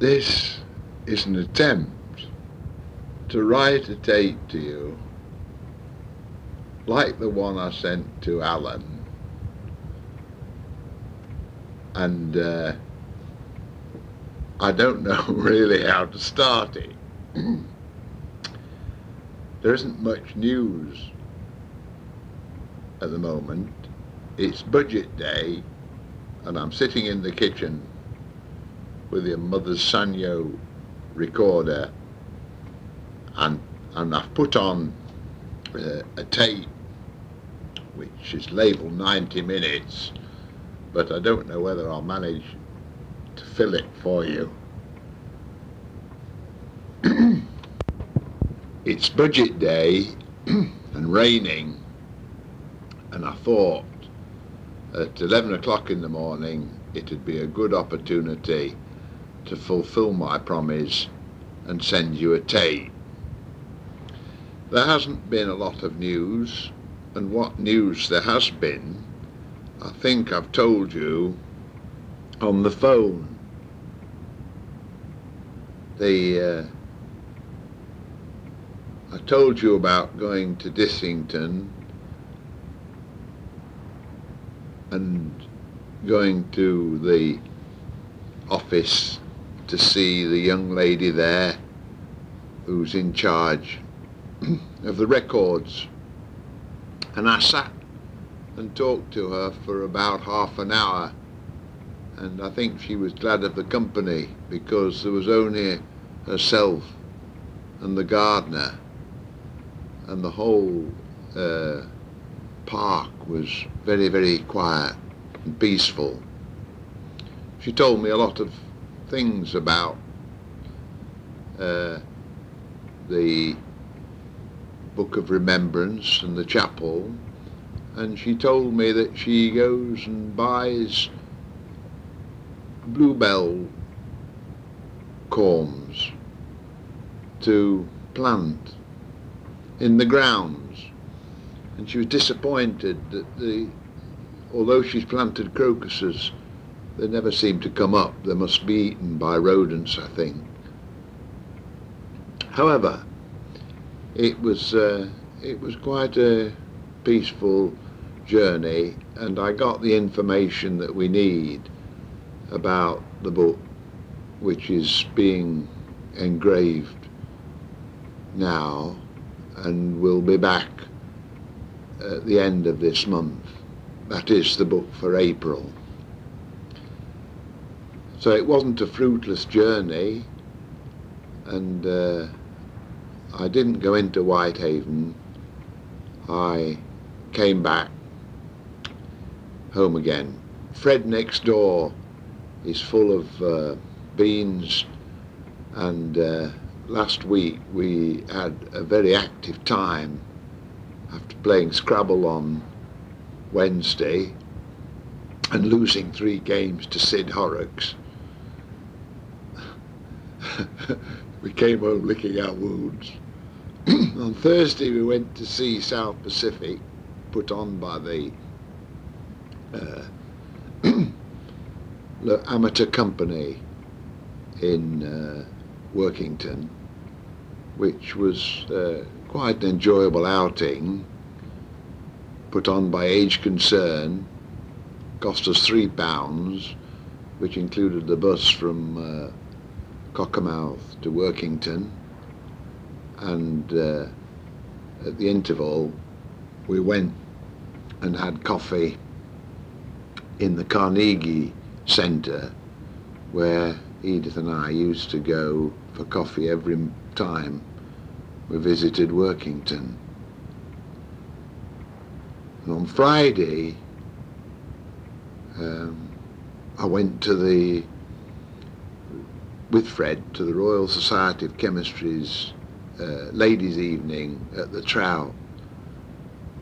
This is an attempt to write a tape to you like the one I sent to Helen, and I don't know really how to start it. There isn't much news at the moment. It's budget day, and I'm sitting in the kitchen with your mother's Sanyo recorder, and I've put on a tape which is labelled 90 minutes, but I don't know whether I'll manage to fill it for you. It's budget day and raining, and I thought at 11 o'clock in the morning it'd be a good opportunity to fulfill my promise and send you a tape. There hasn't been a lot of news, and what news there has been, I think I've told you on the phone. I told you about going to Dissington and going to the office to see the young lady there who's in charge of the records, and I sat and talked to her for about half an hour, and I think she was glad of the company because there was only herself and the gardener, and the whole park was very, very quiet and peaceful. She told me a lot of things about the Book of Remembrance and the chapel, and she told me that she goes and buys bluebell corms to plant in the grounds, and she was disappointed that although she's planted crocuses, they never seem to come up. They must be eaten by rodents, I think. However, it was quite a peaceful journey, and I got the information that we need about the book, which is being engraved now and will be back at the end of this month. That is the book for April. So it wasn't a fruitless journey, and I didn't go into Whitehaven. I came back home again. Fred next door is full of beans, and last week we had a very active time after playing Scrabble on Wednesday and losing 3 games to Sid Horrocks. We came home licking our wounds. On Thursday we went to see South Pacific, put on by the amateur company in Workington, which was quite an enjoyable outing, put on by Age Concern. Cost us £3, which included the bus from Cockermouth to Workington, and at the interval we went and had coffee in the Carnegie Centre, where Edith and I used to go for coffee every time we visited Workington. And on Friday I went with Fred to the Royal Society of Chemistry's ladies' evening at the Trout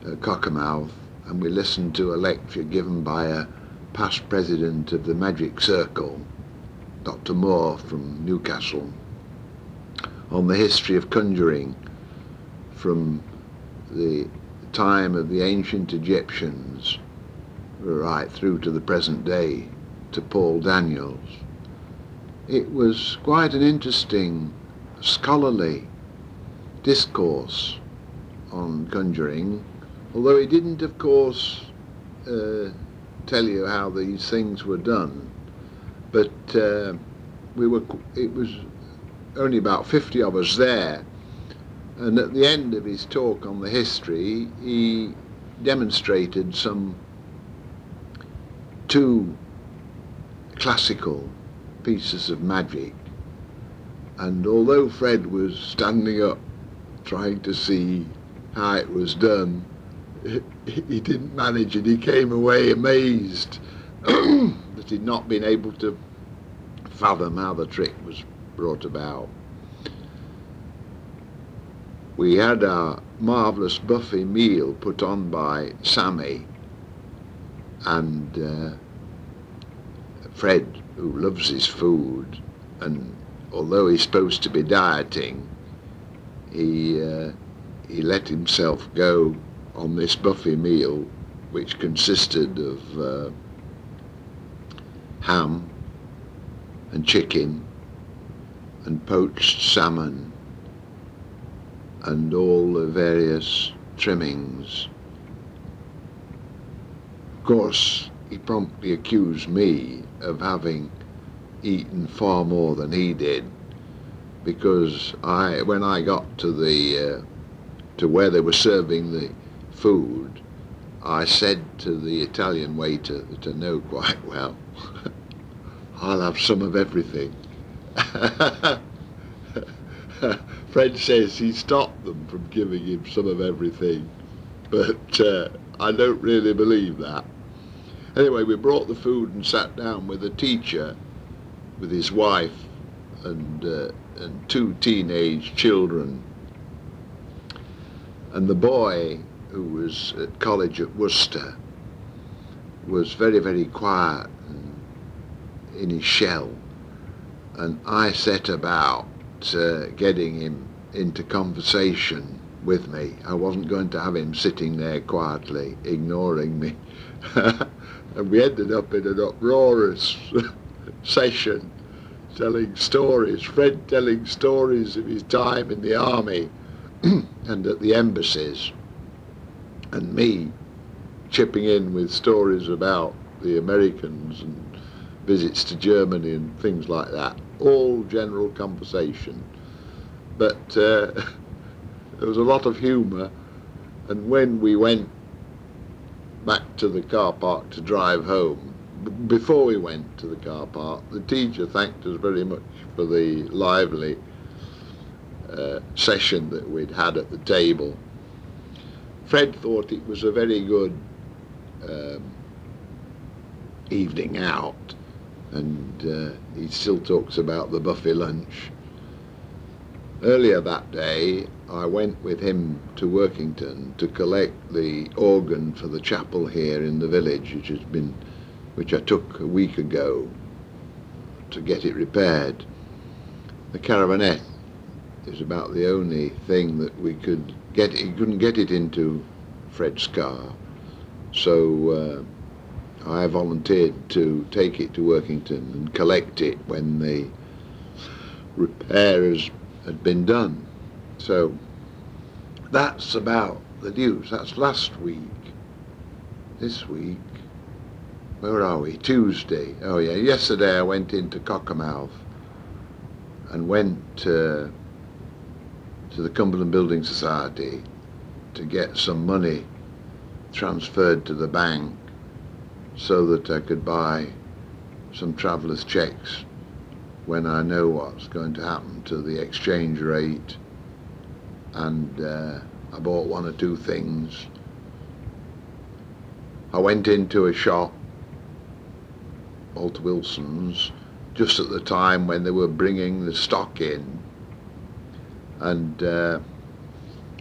at Cockermouth, and we listened to a lecture given by a past president of the Magic Circle, Dr. Moore from Newcastle, on the history of conjuring from the time of the ancient right through to the present day, to Paul Daniels. it was quite an interesting scholarly discourse on conjuring, although he didn't, of course, tell you how these things were done. But it was only about 50 of us there, and at the end of his talk on the history, he demonstrated some 2 classical pieces of magic. And although Fred was standing up trying to see how it was done, he didn't manage it. He came away amazed that he'd not been able to fathom how the trick was brought about. We had our marvellous buffet meal put on by Sammy, and Fred, who loves his food, and although he's supposed to be dieting, he let himself go on this buffet meal, which consisted of ham and chicken and poached salmon and all the various trimmings. Of course, he promptly accused me of having eaten far more than he did, because when I got to where they were serving the food, I said to the Italian waiter that I know quite well, "I'll have some of everything." Fred says he stopped them from giving him some of everything, but I don't really believe that. Anyway, we brought the food and sat down with a teacher, with his wife and 2 teenage children. And the boy, who was at college at Worcester, was very, very quiet and in his shell. And I set about getting him into conversation with me. I wasn't going to have him sitting there quietly, ignoring me. And we ended up in an uproarious session, telling stories, Fred telling stories of his time in the army and at the embassies, and me chipping in with stories about the Americans and visits to Germany and things like that. All general conversation. But there was a lot of humour, and when we went back to the car park to drive home, before we went to the car park, the teacher thanked us very much for the lively session that we'd had at the table. Fred thought it was a very good evening out, and he still talks about the buffet lunch. Earlier that day, I went with him to Workington to collect the organ for the chapel here in the village, which I took a week ago to get it repaired. The caravanette is about the only thing that we could get. He couldn't get it into Fred's car, so I volunteered to take it to Workington and collect it when the repairs had been done. So that's about the news. That's last week. This week, where are we? Tuesday. Oh yeah, yesterday I went into Cockermouth and went to the Cumberland Building Society to get some money transferred to the bank so that I could buy some traveller's cheques when I know what's going to happen to the exchange rate. And I bought 1 or 2 things. I went into a shop, Walter Wilson's, just at the time when they were bringing the stock in, and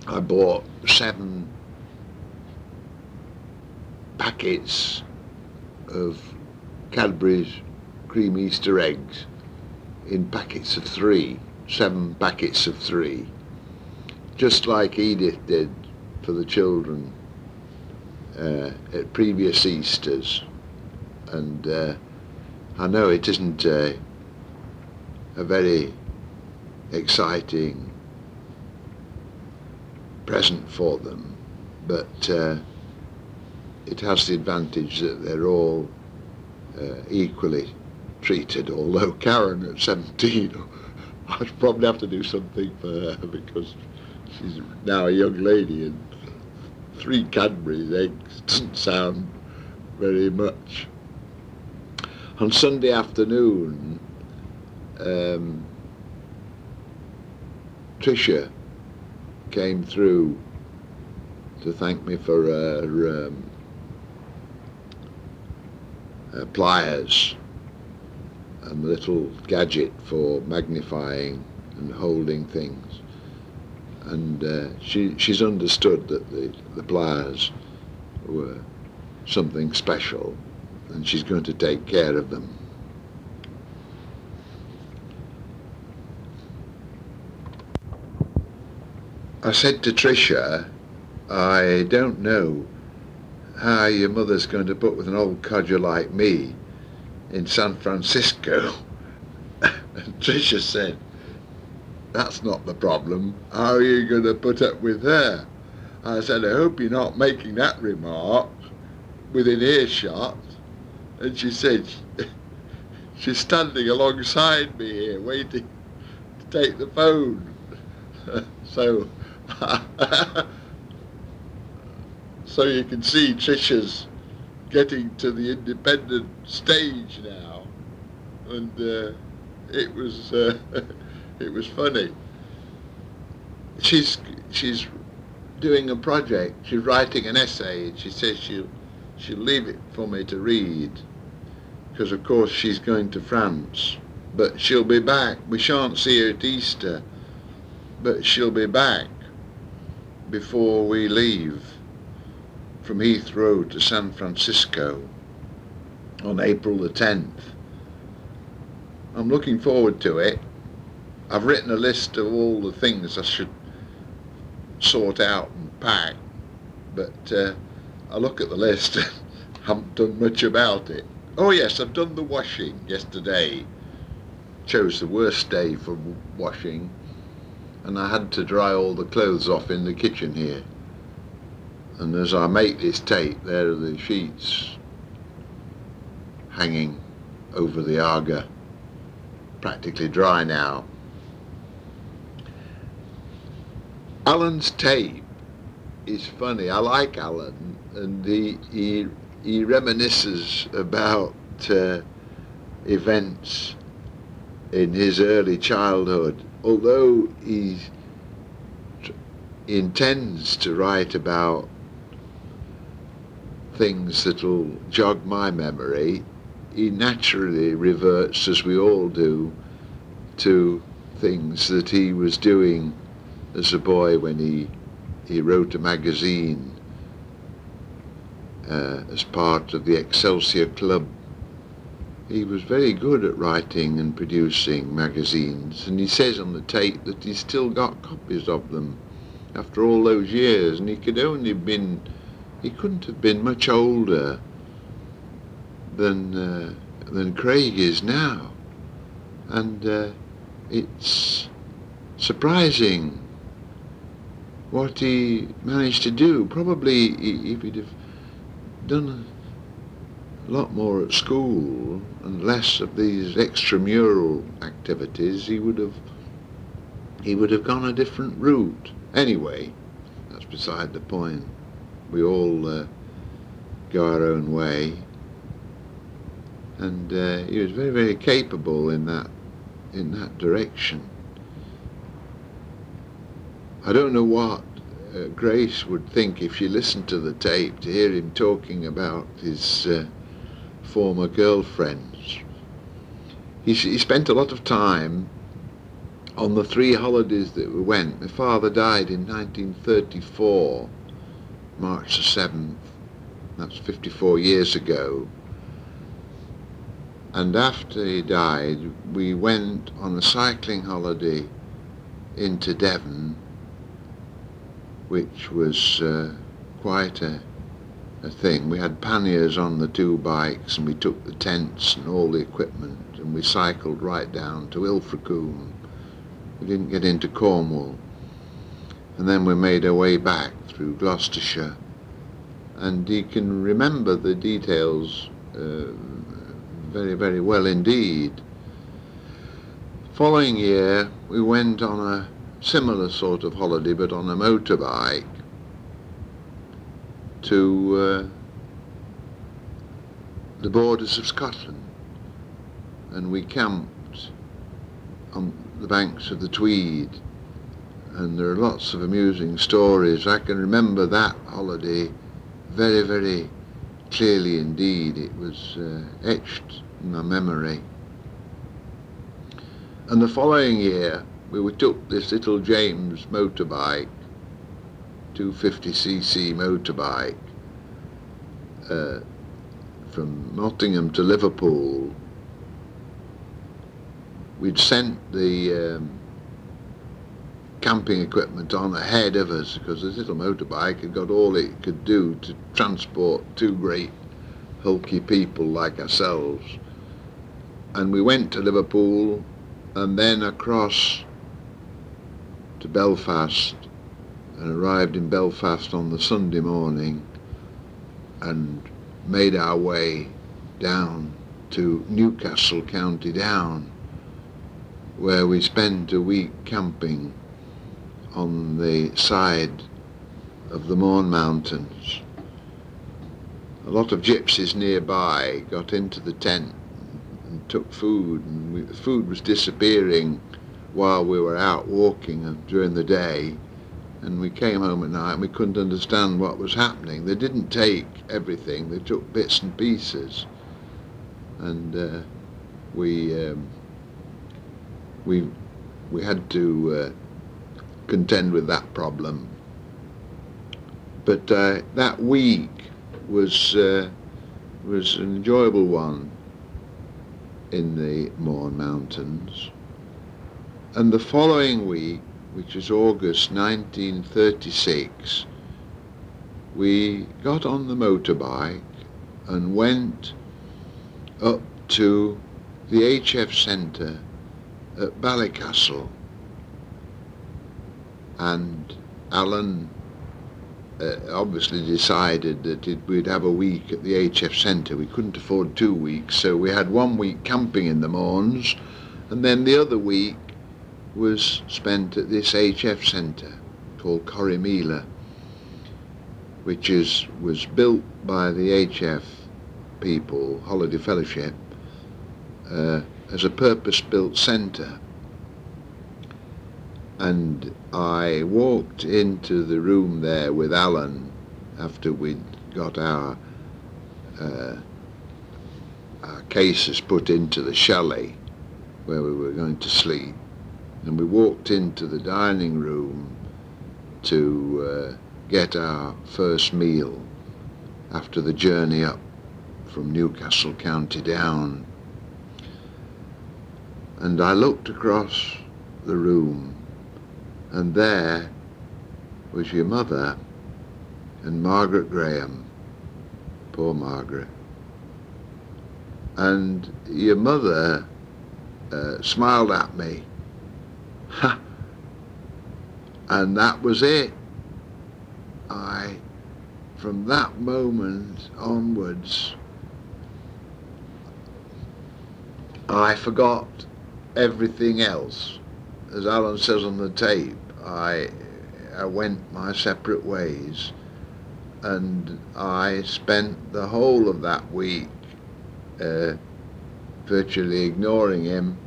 I bought 7 packets of Cadbury's cream Easter eggs in packets of 3, 7 packets of 3, just like Edith did for the children at previous Easters. And I know it isn't a very exciting present for them, but it has the advantage that they're all equally treated, although Karen at 17, I'd probably have to do something for her because she's now a young lady, and 3 Cadbury's eggs doesn't sound very much. On Sunday afternoon, Tricia came through to thank me for her pliers and the little gadget for magnifying and holding things, and she's understood that the pliers were something special, and she's going to take care of them. I said to Tricia, I don't know how your mother's going to put with an old codger like me in San Francisco. And Tricia said, that's not the problem. How are you going to put up with her? I said, I hope you're not making that remark within earshot. And she said, she's standing alongside me here waiting to take the phone. So so you can see Tricia's getting to the independent stage now, and it was funny. She's doing a project. She's writing an essay, and she says she'll leave it for me to read, because of course she's going to France, but she'll be back. We shan't see her at Easter, but she'll be back before we leave from Heathrow to San Francisco on April the 10th. I'm looking forward to it. I've written a list of all the things I should sort out and pack, but I look at the list and haven't done much about it. Oh yes, I've done the washing yesterday. Chose the worst day for washing, and I had to dry all the clothes off in the kitchen here. And as I make this tape, there are the sheets hanging over the Aga, practically dry now. Alan's tape is funny. I like Alan, and he reminisces about events in his early childhood, although he intends to write about things that'll jog my memory. He naturally reverts, as we all do, to things that he was doing as a boy when he wrote a magazine as part of the Excelsior Club. He was very good at writing and producing magazines, and he says on the tape that he's still got copies of them after all those years, and he couldn't have been much older than Craig is now, and it's surprising what he managed to do. Probably if he'd have done a lot more at school and less of these extramural activities, he would have gone a different route. Anyway, that's beside the point. We all go our own way, and he was very, very capable in that direction. I don't know what Grace would think if she listened to the tape to hear him talking about his former girlfriends. He spent a lot of time on the 3 holidays that we went. My father died in 1934, March the 7th. That's 54 years ago. And after he died, we went on a cycling holiday into Devon, which was quite a thing. We had panniers on the 2 bikes, and we took the tents and all the equipment and we cycled right down to Ilfracombe. We didn't get into Cornwall. And then we made our way back through Gloucestershire. And he can remember the details very, very well indeed. Following year, we went on a similar sort of holiday, but on a motorbike, to the borders of Scotland. And we camped on the banks of the Tweed. And there are lots of amusing stories. I can remember that holiday very, very clearly indeed. It was etched in my memory. And the following year, we took this little James motorbike, 250cc motorbike, from Nottingham to Liverpool. We'd sent the camping equipment on ahead of us because this little motorbike had got all it could do to transport two great hulky people like ourselves. And we went to Liverpool and then across to Belfast and arrived in Belfast on the Sunday morning and made our way down to Newcastle, County Down, where we spent a week camping on the side of the Mourne Mountains. A lot of gypsies nearby got into the tent and took food, and the food was disappearing while we were out walking during the day, and we came home at night and we couldn't understand what was happening. They didn't take everything, they took bits and pieces, and we had to contend with that problem. But that week was an enjoyable one in the Mourne Mountains. And the following week, which is August 1936, we got on the motorbike and went up to the HF Centre at Ballycastle. And Alan obviously decided that we'd have a week at the HF Centre. We couldn't afford 2 weeks, so we had 1 week camping in the Mournes, and then the other week was spent at this HF Centre called Corrymeela, which was built by the HF people, Holiday Fellowship, as a purpose-built centre. And I walked into the room there with Alan after we'd got our cases put into the chalet where we were going to sleep, and we walked into the dining room to get our first meal after the journey up from Newcastle, County Down. And I looked across the room, and there was your mother and Margaret Graham, poor Margaret. And your mother smiled at me. Ha! And that was it. From that moment onwards, I forgot everything else. As Alan says on the tape, I went my separate ways, and I spent the whole of that week virtually ignoring him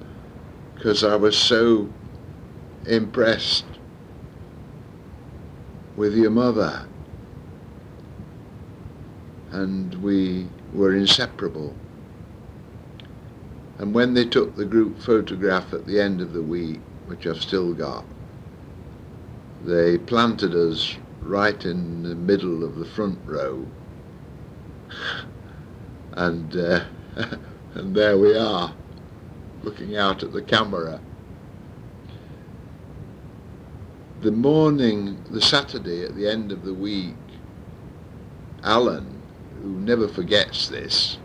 because I was so impressed with your mother, and we were inseparable. And when they took the group photograph at the end of the week, which I've still got, they planted us right in the middle of the front row, and there we are, looking out at the camera. The morning, the Saturday at the end of the week, Alan, who never forgets this,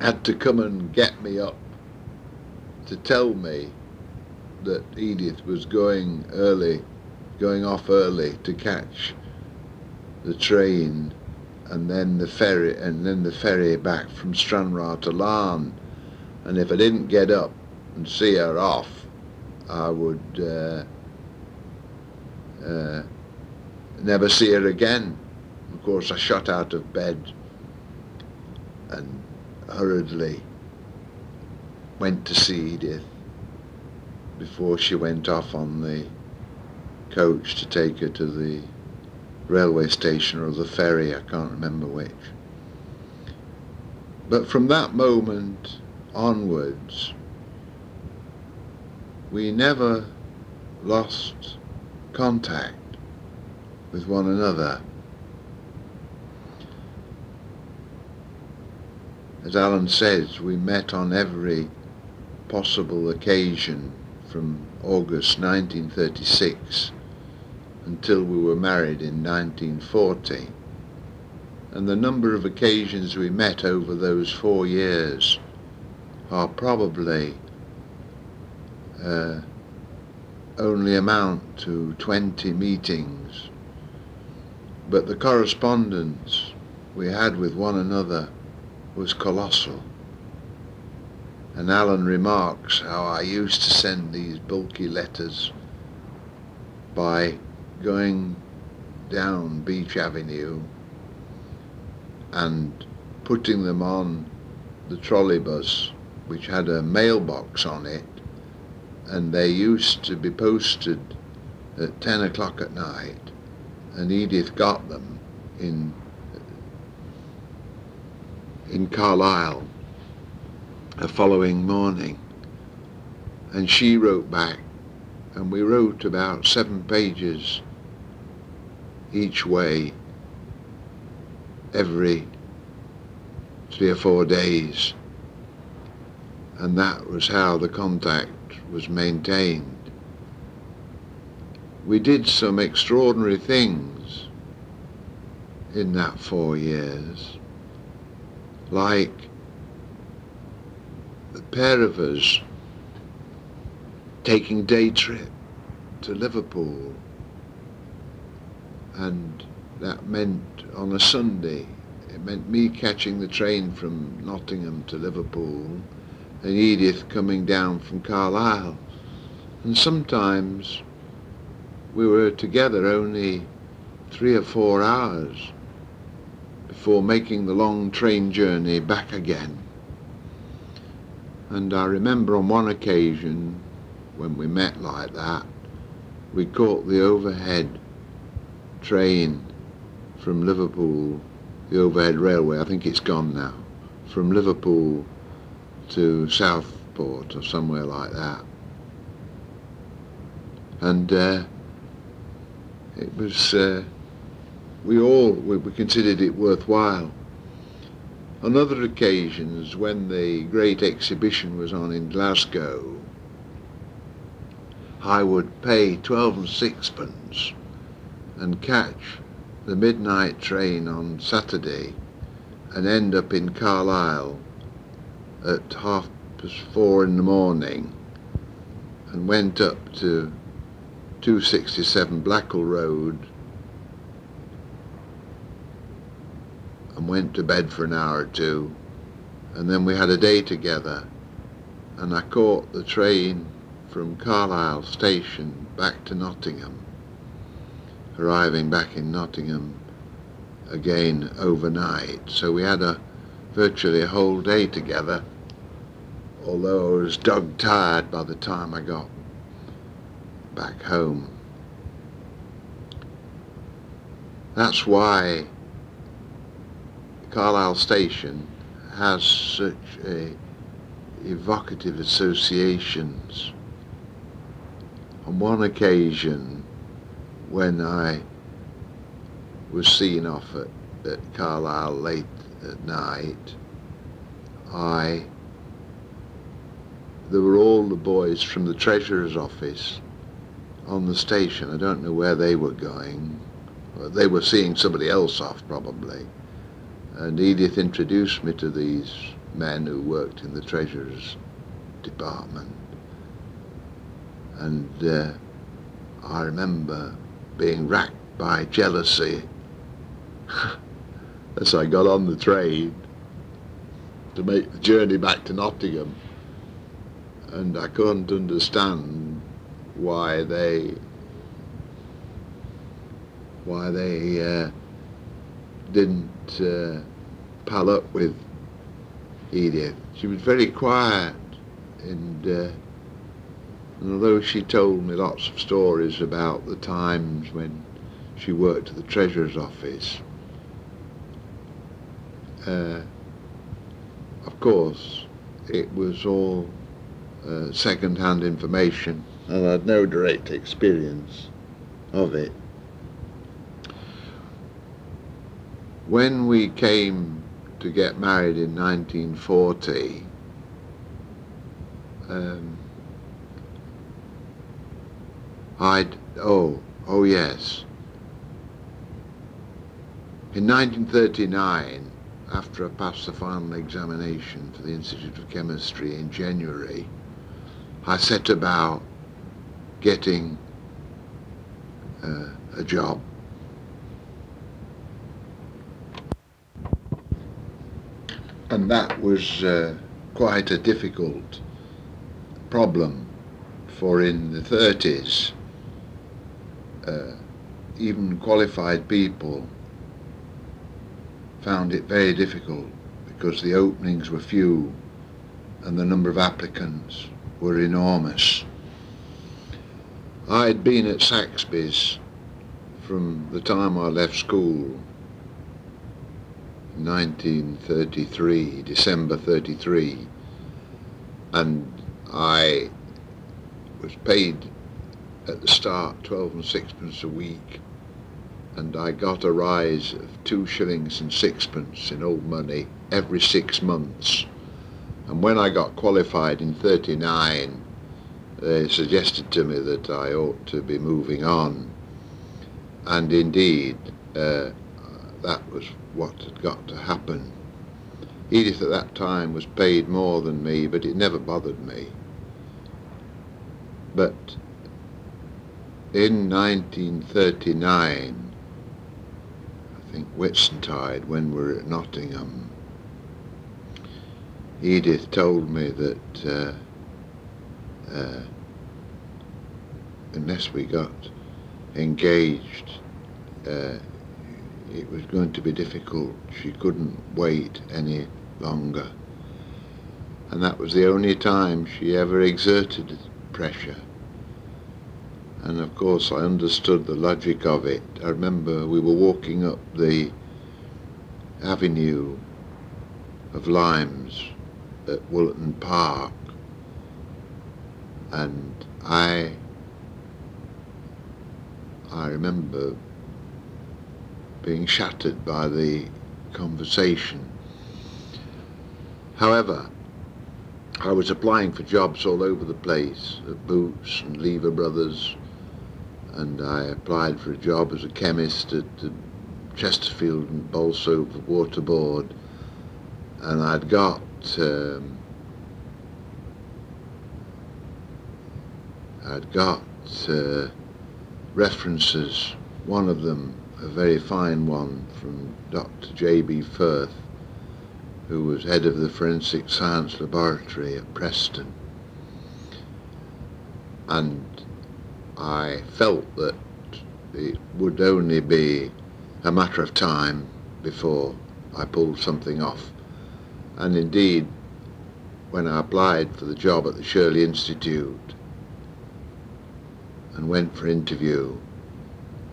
had to come and get me up to tell me that Edith was going off early to catch the train and then the ferry back from Stranraer to Larne. And if I didn't get up and see her off, I would never see her again. Of course, I shot out of bed and hurriedly went to see Edith before she went off on the coach to take her to the railway station or the ferry, I can't remember which. But from that moment onwards, we never lost contact with one another. As Alan says, we met on every possible occasion from August 1936 until we were married in 1940. And the number of occasions we met over those 4 years are probably only amount to 20 meetings. But the correspondence we had with one another was colossal. And Alan remarks how I used to send these bulky letters by going down Beach Avenue and putting them on the trolleybus, which had a mailbox on it, and they used to be posted at 10 o'clock at night, and Edith got them in Carlisle the following morning, and she wrote back, and we wrote about 7 pages each way every 3 or 4 days, and that was how the contact was maintained. We did some extraordinary things in that 4 years, like the pair of us taking day trip to Liverpool, and that meant on a Sunday, it meant me catching the train from Nottingham to Liverpool and Edith coming down from Carlisle. And sometimes we were together only 3 or 4 hours before making the long train journey back again. And I remember on one occasion when we met like that, we caught the overhead train from Liverpool, the overhead railway, I think it's gone now, from Liverpool to Southport or somewhere like that. And it was, we considered it worthwhile. On other occasions, when the great exhibition was on in Glasgow, I would pay 12 and sixpence and catch the midnight train on Saturday and end up in Carlisle at 4:30 in the morning, and went up to 267 Blackwell Road and went to bed for an hour or two, and then we had a day together, and I caught the train from Carlisle station back to Nottingham, arriving back in Nottingham again overnight. So we had virtually a whole day together, although I was dog tired by the time I got back home. That's why Carlisle station has such evocative associations. On one occasion, when I was seen off at Carlisle late at night, there were all the boys from the Treasurer's office on the station. I don't know where they were going. They were seeing somebody else off probably. And Edith introduced me to these men who worked in the treasurer's department, and I remember being racked by jealousy as I got on the train to make the journey back to Nottingham, and I couldn't understand why they didn't pal up with Edith. She was very quiet, and although she told me lots of stories about the times when she worked at the treasurer's office, of course it was all second-hand information, and I had no direct experience of it. When we came to get married in 1940, oh yes. In 1939, after I passed the final examination for the Institute of Chemistry in January, I set about getting a job. And that was quite a difficult problem, for in the 30s, even qualified people found it very difficult because the openings were few and the number of applicants were enormous. I had been at Saxby's from the time I left school in 1933, December 33, and I was paid at the start 12 and sixpence a week, and I got a rise of 2 shillings and sixpence in old money every 6 months. And when I got qualified in 39, they suggested to me that I ought to be moving on, and indeed that was what had got to happen. Edith at that time was paid more than me, but it never bothered me. But in 1939, I think Whitsuntide, when we were at Nottingham, Edith told me that unless we got engaged, it was going to be difficult. She couldn't wait any longer. And that was the only time she ever exerted pressure. And of course I understood the logic of it. I remember we were walking up the avenue of limes at Woollerton Park, and I remember being shattered by the conversation. However, I was applying for jobs all over the place, at Boots and Lever Brothers, and I applied for a job as a chemist at the Chesterfield and Bolsover Water Board, and I'd got references, one of them a very fine one from Dr. J.B. Firth, who was head of the Forensic Science Laboratory at Preston. And I felt that it would only be a matter of time before I pulled something off. And indeed, when I applied for the job at the Shirley Institute and went for interview,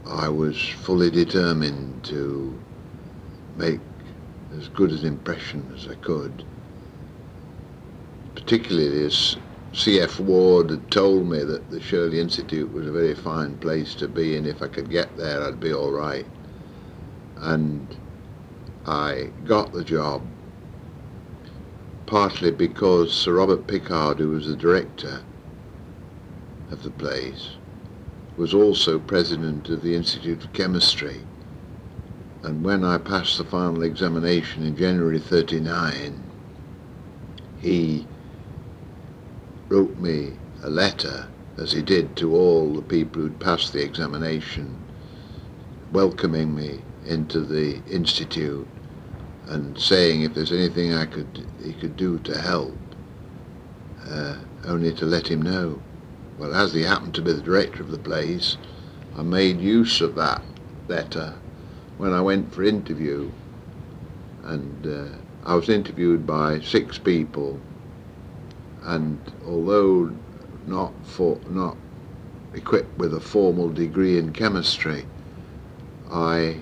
I was fully determined to make as good an impression as I could. Particularly as C.F. Ward had told me that the Shirley Institute was a very fine place to be, and if I could get there I'd be all right. And I got the job, partly because Sir Robert Pickard, who was the director of the place, was also president of the Institute of Chemistry. And when I passed the final examination in January 39, he wrote me a letter, as he did to all the people who'd passed the examination, welcoming me into the institute and saying if there's anything he could do to help, only to let him know. Well, as he happened to be the director of the place, I made use of that letter when I went for interview, and I was interviewed by 6 people, and although not equipped with a formal degree in chemistry, I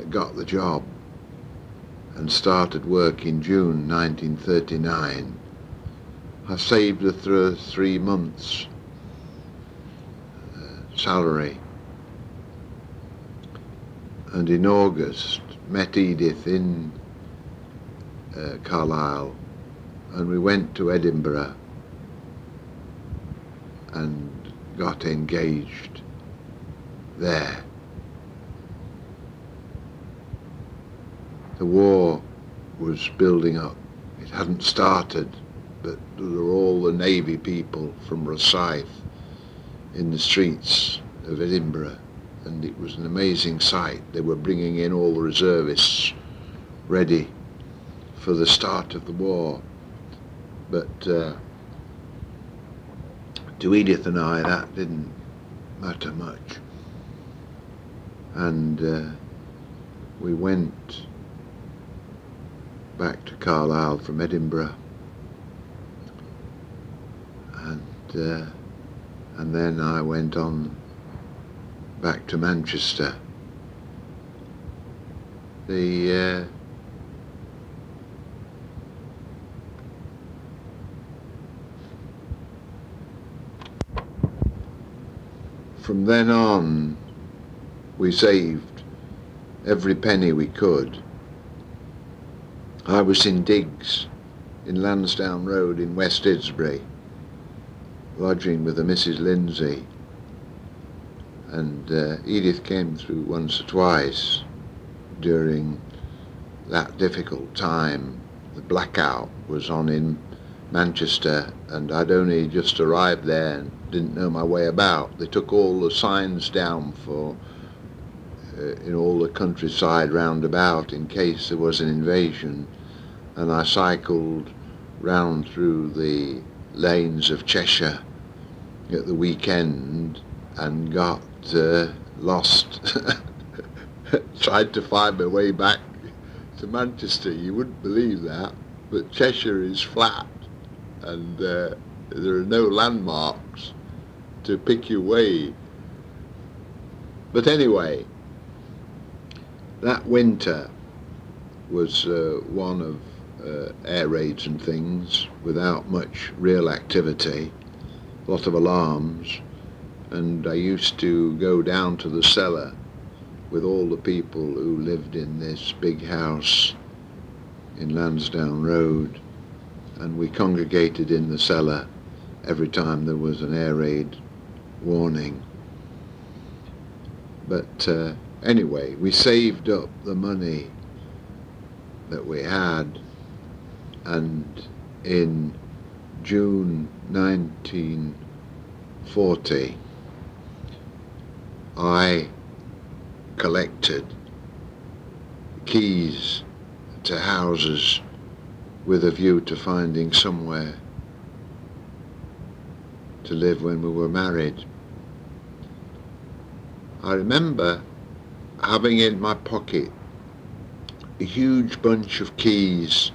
got the job and started work in June 1939. I saved the 3 months salary, and in August met Edith in Carlisle, and we went to Edinburgh and got engaged there. The war was building up. It hadn't started, but there were all the Navy people from Rosyth in the streets of Edinburgh, and it was an amazing sight. They were bringing in all the reservists ready for the start of the war. But to Edith and I, that didn't matter much. And we went back to Carlisle from Edinburgh, and then I went on back to Manchester. From then on, we saved every penny we could. I was in digs in Lansdowne Road in West Didsbury, lodging with a Mrs. Lindsay, and Edith came through once or twice during that difficult time. The blackout was on in Manchester, and I'd only just arrived there and didn't know my way about. They took all the signs down for in all the countryside round about in case there was an invasion, and I cycled round through the lanes of Cheshire at the weekend and got lost. Tried to find my way back to Manchester. You wouldn't believe that, but Cheshire is flat, and there are no landmarks to pick your way. But anyway, that winter was one of air raids and things, without much real activity, a lot of alarms, and I used to go down to the cellar with all the people who lived in this big house in Lansdowne Road, and we congregated in the cellar every time there was an air raid warning. But anyway, we saved up the money that we had, and in June 1940 I collected keys to houses with a view to finding somewhere to live when we were married. I remember having in my pocket a huge bunch of keys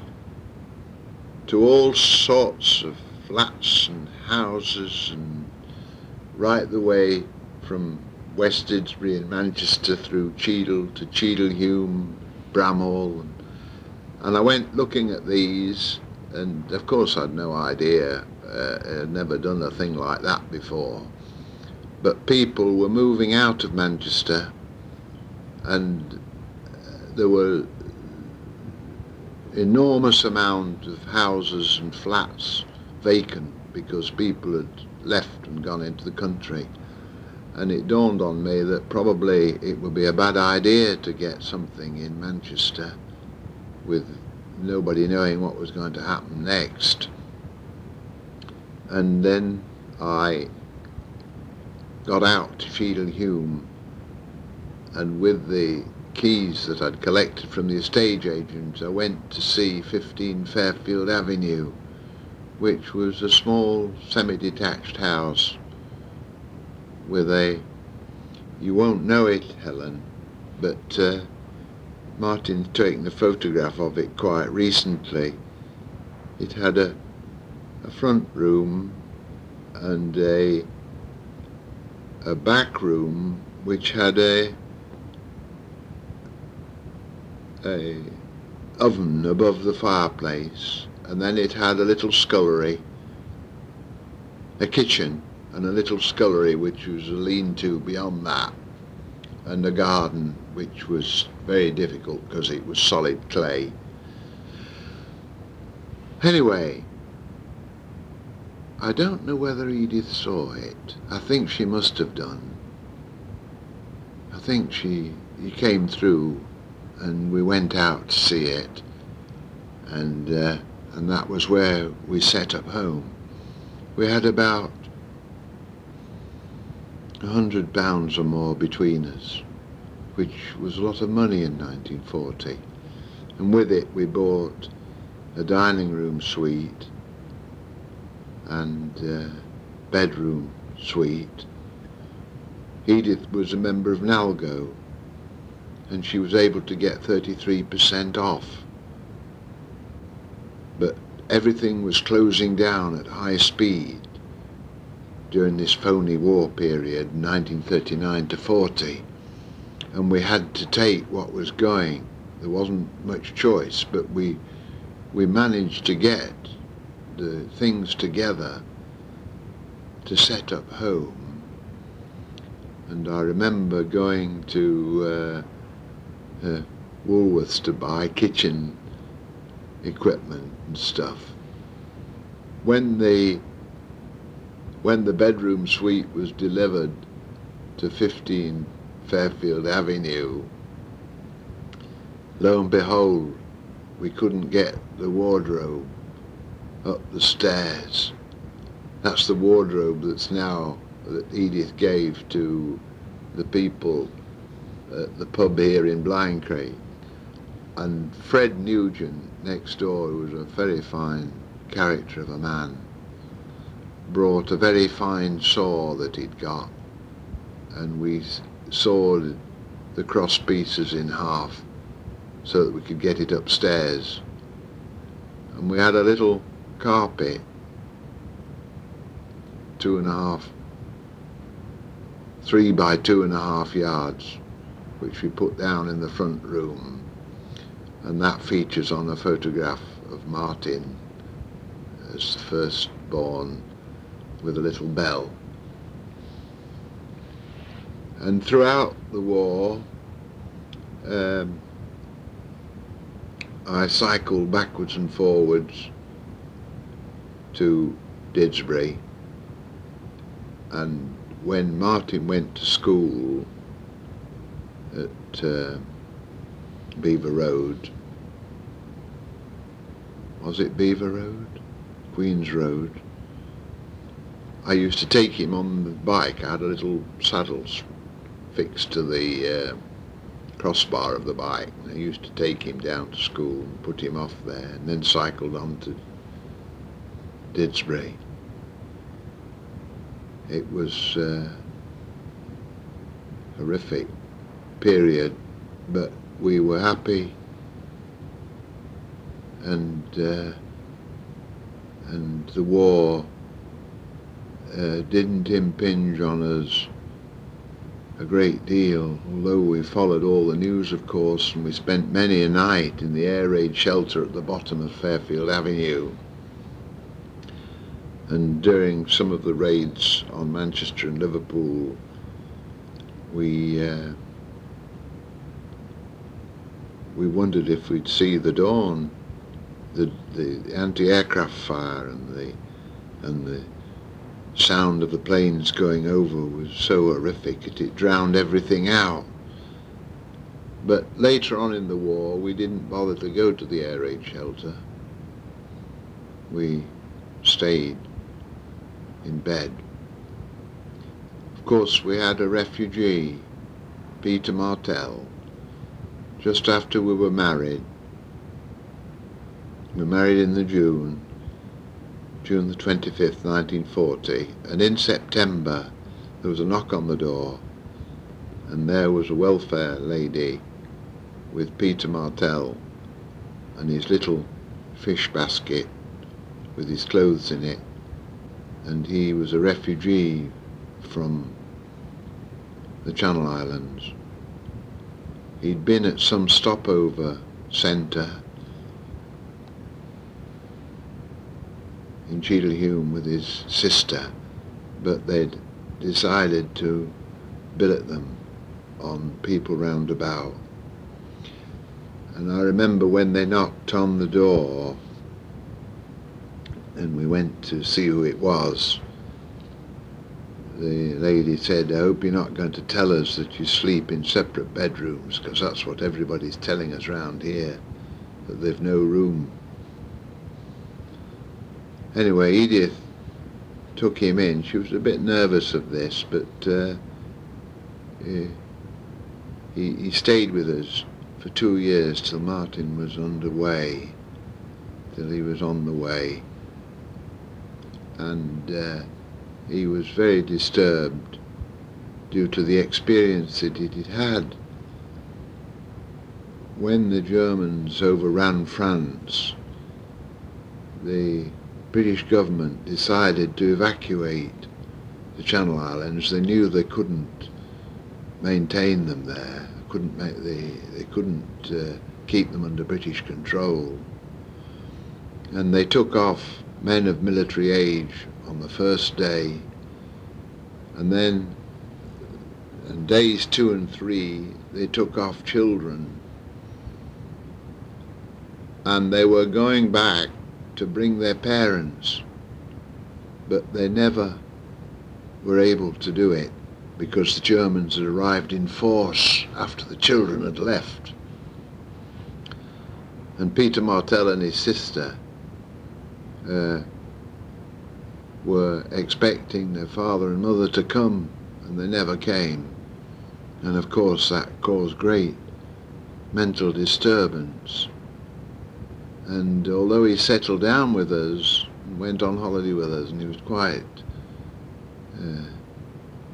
to all sorts of flats and houses, and right the way from West Didsbury in Manchester through Cheadle to Cheadlehume, Bramhall, and I went looking at these, and of course I'd no idea, I'd never done a thing like that before, but people were moving out of Manchester, and there were enormous amount of houses and flats vacant because people had left and gone into the country. And it dawned on me that probably it would be a bad idea to get something in Manchester with nobody knowing what was going to happen next. And then I got out to Cheadle-Hulme, and with the keys that I'd collected from the estate agent, I went to see 15 Fairfield Avenue, which was a small semi-detached house with you won't know it, Helen, but Martin's taken a photograph of it quite recently. It had a front room and a back room which had a oven above the fireplace, and then it had a little scullery, a kitchen and a little scullery which was a lean-to beyond that, and a garden which was very difficult because it was solid clay. Anyway, I don't know whether Edith saw it. I think she must have done. I think he came through and we went out to see it, and that was where we set up home. We had about £100 or more between us, which was a lot of money in 1940, and with it we bought a dining room suite and bedroom suite. Edith was a member of Nalgo, and she was able to get 33% off. But everything was closing down at high speed during this phony war period, 1939 to 40, and we had to take what was going. There wasn't much choice, but we managed to get the things together to set up home. And I remember going to Woolworths to buy kitchen equipment and stuff. When the bedroom suite was delivered to 15 Fairfield Avenue, lo and behold, we couldn't get the wardrobe up the stairs. That's the wardrobe that Edith gave to the people at the pub here in Blyncreigh. And Fred Nugent next door, who was a very fine character of a man, brought a very fine saw that he'd got, and we sawed the cross pieces in half so that we could get it upstairs. And we had a little carpet, 3 by 2.5 yards, which we put down in the front room, and that features on a photograph of Martin as the firstborn with a little bell. And throughout the war, I cycled backwards and forwards to Didsbury, and when Martin went to school at Beaver Road, was it Beaver Road? Queen's Road. I used to take him on the bike. I had a little saddle fixed to the crossbar of the bike. I used to take him down to school and put him off there, and then cycled on to Didsbury. It was a horrific period, but we were happy, and the war didn't impinge on us a great deal, although we followed all the news, of course, and we spent many a night in the air raid shelter at the bottom of Fairfield Avenue. And during some of the raids on Manchester and Liverpool, we wondered if we'd see the dawn. The anti-aircraft fire and the sound of the planes going over was so horrific that it drowned everything out. But later on in the war, we didn't bother to go to the air raid shelter. We stayed in bed. Of course, we had a refugee, Peter Martell, just after we were married. We were married in the June the 25th, 1940, and in September there was a knock on the door, and there was a welfare lady with Peter Martell and his little fish basket with his clothes in it, and he was a refugee from the Channel Islands. He'd been at some stopover centre in Cheadle-Hulme with his sister, but they'd decided to billet them on people round about. And I remember when they knocked on the door and we went to see who it was, the lady said, "I hope you're not going to tell us that you sleep in separate bedrooms, because that's what everybody's telling us round here, that they've no room." Anyway, Edith took him in. She was a bit nervous of this, but he stayed with us for 2 years till Martin was underway, till he was on the way. And he was very disturbed due to the experience that he'd had. When the Germans overran France, the British government decided to evacuate the Channel Islands. They knew they couldn't maintain them there, they couldn't keep them under British control. And they took off men of military age on the first day, and then on days 2 and 3 they took off children, and they were going back to bring their parents, but they never were able to do it because the Germans had arrived in force after the children had left. And Peter Martell and his sister were expecting their father and mother to come, and they never came. And of course that caused great mental disturbance. And although he settled down with us and went on holiday with us, and he was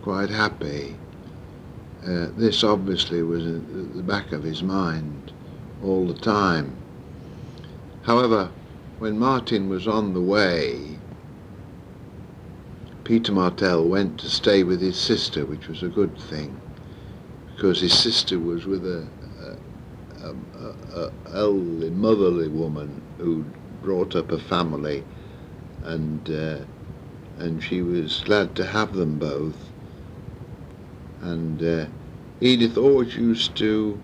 quite happy, this obviously was at the back of his mind all the time. However, when Martin was on the way, Peter Martell went to stay with his sister, which was a good thing, because his sister was with a elderly, motherly woman who brought up a family, and she was glad to have them both. And Edith always used to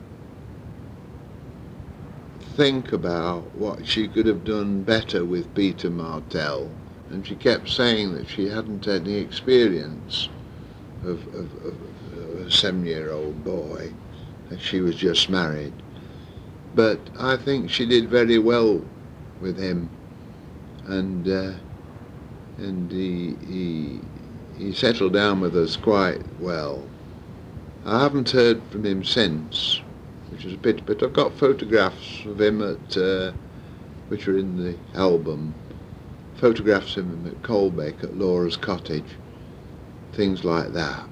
think about what she could have done better with Peter Martell, and she kept saying that she hadn't any experience of a 7-year-old boy, and she was just married. But I think she did very well with him, and he settled down with us quite well. I haven't heard from him since, which is a pity, but I've got photographs of him which are in the album, photographs of him at Colbeck at Laura's cottage, things like that.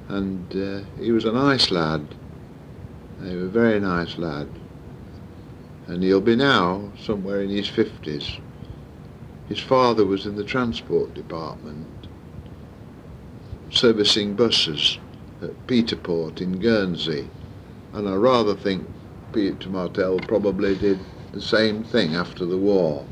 And he was a nice lad. He was a very nice lad, and he'll be now somewhere in his 50s. His father was in the transport department, servicing buses at Peterport in Guernsey, and I rather think Peter Martell probably did the same thing after the war.